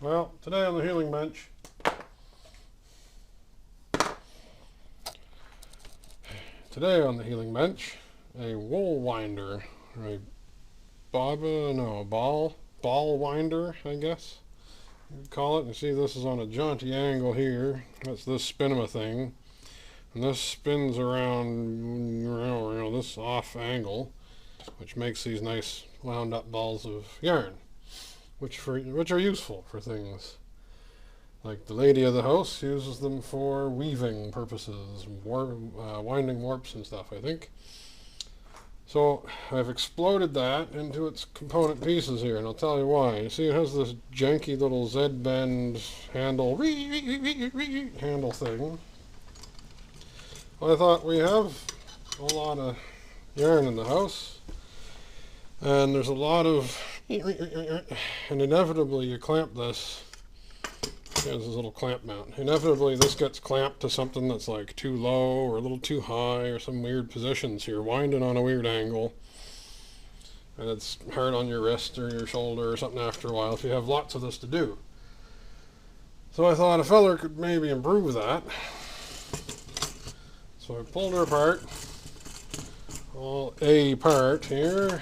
Well, today on the healing bench, a wool winder, a ball winder, I guess you'd call it. You see this is on a jaunty angle here. That's this spinema thing. And this spins around this off angle, which makes these nice wound up balls of yarn, which are useful for things like the lady of the house uses them for weaving purposes, winding warps and stuff, I think. So I've exploded that into its component pieces here, and I'll tell you why. You see it has this janky little Z-bend handle thing. Well, I thought we have a lot of yarn in the house, and there's a lot of, and inevitably you clamp this. There's this little clamp mount. Inevitably this gets clamped to something that's like too low or a little too high or some weird position, so you're winding on a weird angle and it's hard on your wrist or your shoulder or something after a while if you have lots of this to do. So I thought a feller could maybe improve that. So I pulled her apart, all a part here.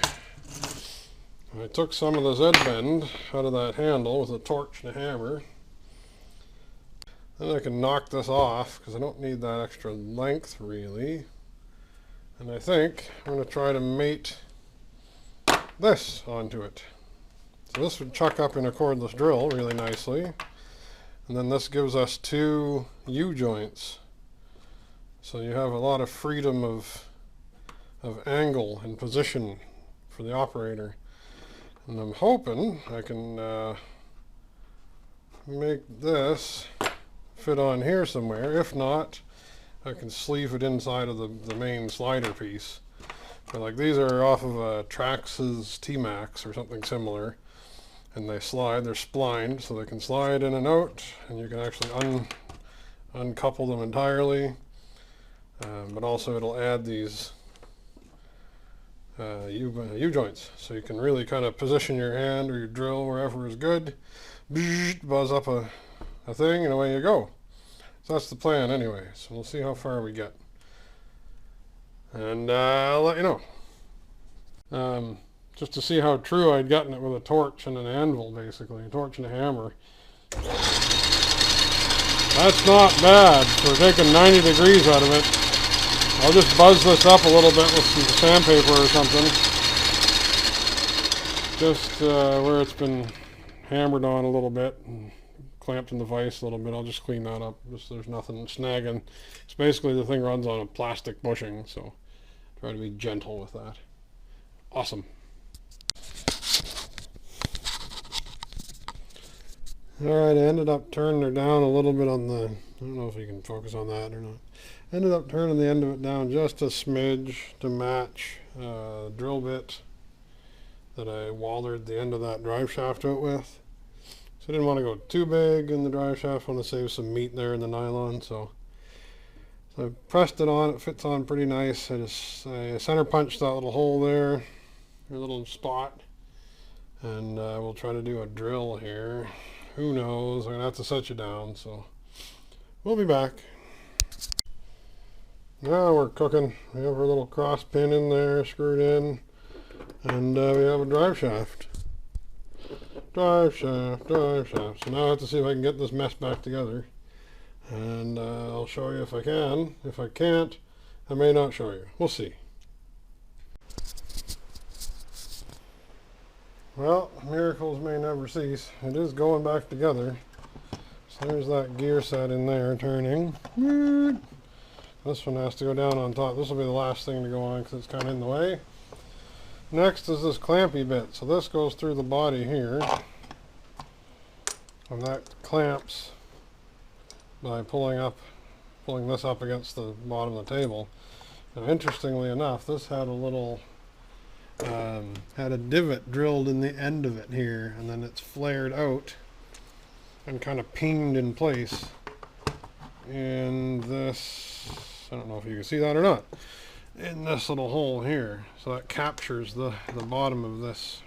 I took some of the Z-bend out of that handle with a torch and a hammer. Then I can knock this off because I don't need that extra length really. And I think I'm going to try to mate this onto it. So this would chuck up in a cordless drill really nicely. And then this gives us two U-joints. So you have a lot of freedom of angle and position for the operator. And I'm hoping I can make this fit on here somewhere. If not, I can sleeve it inside of the main slider piece. But like these are off of a Traxxas T-Max or something similar, and they slide. They're splined, so they can slide in and out, and you can actually uncouple them entirely. But also it'll add these U-joints, so you can really kind of position your hand or your drill wherever is good. Buzz up a thing and away you go. So that's the plan anyway, so we'll see how far we get, and I'll let you know. Just to see how true I'd gotten it with a torch and an anvil, basically a torch and a hammer. That's not bad for taking 90 degrees out of it. I'll just buzz this up a little bit with some sandpaper or something, just where it's been hammered on a little bit and clamped in the vise a little bit. I'll just clean that up just so there's nothing snagging. It's basically the thing runs on a plastic bushing, so try to be gentle with that. Awesome. Alright, I ended up turning her down a little bit on the, I don't know if you can focus on that or not. Ended up turning the end of it down just a smidge to match drill bit that I waldered the end of that drive shaft to it with. So I didn't want to go too big in the drive shaft. I want to save some meat there in the nylon. So I pressed it on. It fits on pretty nice. I center punched that little hole there, a little spot, and we'll try to do a drill here. Who knows? I'm gonna have to set you down. So we'll be back. Now we're cooking. We have our little cross pin in there, screwed in, and we have a drive shaft. Drive shaft. So now I have to see if I can get this mess back together, and I'll show you if I can. If I can't, I may not show you. We'll see. Well, miracles may never cease. It is going back together. So there's that gear set in there turning. This one has to go down on top. This will be the last thing to go on because it's kind of in the way. Next is this clampy bit. So this goes through the body here. And that clamps by pulling this up against the bottom of the table. Now, interestingly enough, this had a little, had a divot drilled in the end of it here, and then it's flared out and kind of pinged in place. And this, I don't know if you can see that or not, in this little hole here. So that captures the bottom of this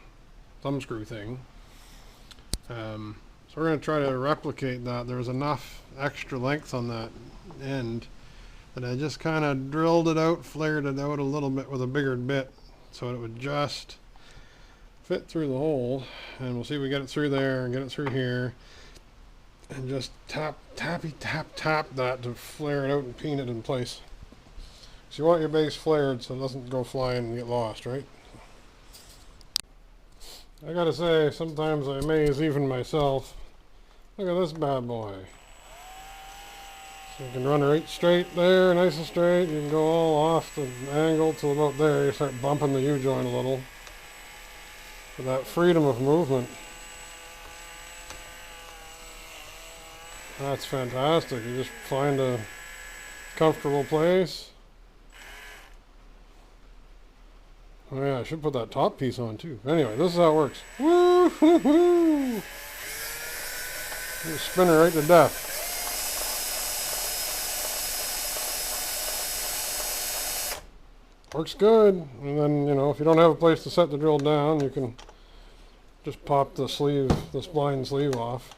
thumb screw thing. So we're going to try to replicate that. There was enough extra length on that end that I just kind of drilled it out, flared it out a little bit with a bigger bit so it would just fit through the hole. And we'll see if we get it through there and get it through here. And just tap that to flare it out and pin it in place. So you want your base flared so it doesn't go flying and get lost, right? I gotta say, sometimes I amaze even myself. Look at this bad boy. So you can run right straight there, nice and straight. You can go all off the angle till about there. You start bumping the U-joint a little. For that freedom of movement. That's fantastic. You just find a comfortable place. Oh yeah, I should put that top piece on too. Anyway, this is how it works. Woo hoo hoo! You spin her right to death. Works good. And then, you know, if you don't have a place to set the drill down, you can just pop the sleeve, the spline sleeve off.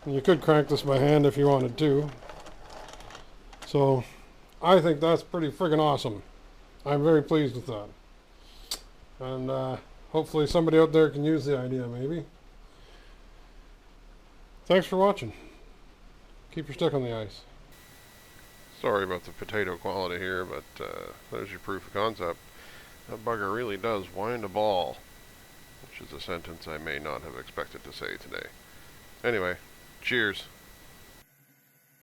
And you could crank this by hand if you wanted to. So, I think that's pretty friggin' awesome. I'm very pleased with that. And hopefully somebody out there can use the idea, maybe. Thanks for watching. Keep your stick on the ice. Sorry about the potato quality here, but there's your proof of concept. That bugger really does wind a ball, which is a sentence I may not have expected to say today. Anyway, cheers.